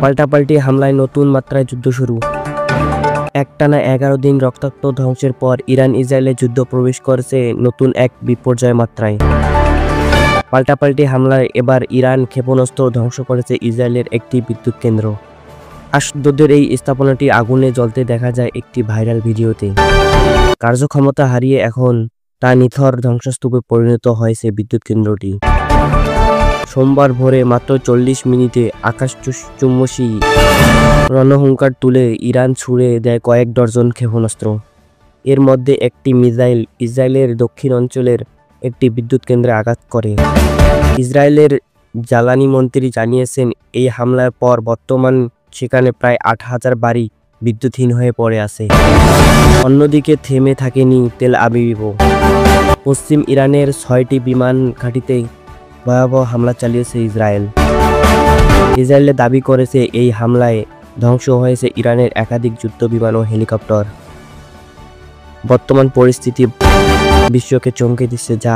পাল্টাপাল্টি হামলায় নতুন মাত্রায় যুদ্ধ শুরু। একটানা 11 দিন রক্তাক্ত ধ্বংসের পর ইরান ইসরায়েলের যুদ্ধ প্রবেশ করেছে নতুন এক বিপর্যয় মাত্রায়। পাল্টাপাল্টি হামলায় এবার ইরান ক্ষেপণাস্ত্র ধ্বংস করেছে ইসরায়েলের একটি বিদ্যুৎ কেন্দ্র। আশদোদের এই স্থাপনাটি আগুনে জ্বলতে দেখা যায় একটি ভাইরাল ভিডিওতে। কার্যক্ষমতা হারিয়ে এখন তা নিথর ধ্বংসস্তূপে পরিণত হয়েছে বিদ্যুৎ কেন্দ্রটি। সোমবার ভোরে মাত্র 40 মিনিটে আকাশচুম্বী রণহুঙ্কার তুলে ইরান ছুড়ে দেয় কয়েক ডজন ক্ষেপণাস্ত্র। এর মধ্যে একটি মিসাইল ইসরায়েলের দক্ষিণ অঞ্চলের একটি বিদ্যুৎ কেন্দ্রে আঘাত করে। ইসরায়েলের জ্বালানি মন্ত্রী জানিয়েছেন, এই হামলার পর বর্তমান সেখানে প্রায় 8,000 বাড়ি বিদ্যুৎহীন হয়ে পড়ে আছে। অন্যদিকে থেমে থাকেনি তেল আবিবও। পশ্চিম ইরানের 6টি বিমান ঘাঁটিতে ভয়াবহ হামলা চালিয়েছে ইসরায়েল। ইসরায়েল দাবি করেছে এই হামলায় ধ্বংস হয়েছে ইরানের একাধিক যুদ্ধ বিমান ও হেলিকপ্টার। বর্তমান পরিস্থিতি বিশ্বকে চমকে দিচ্ছে, যা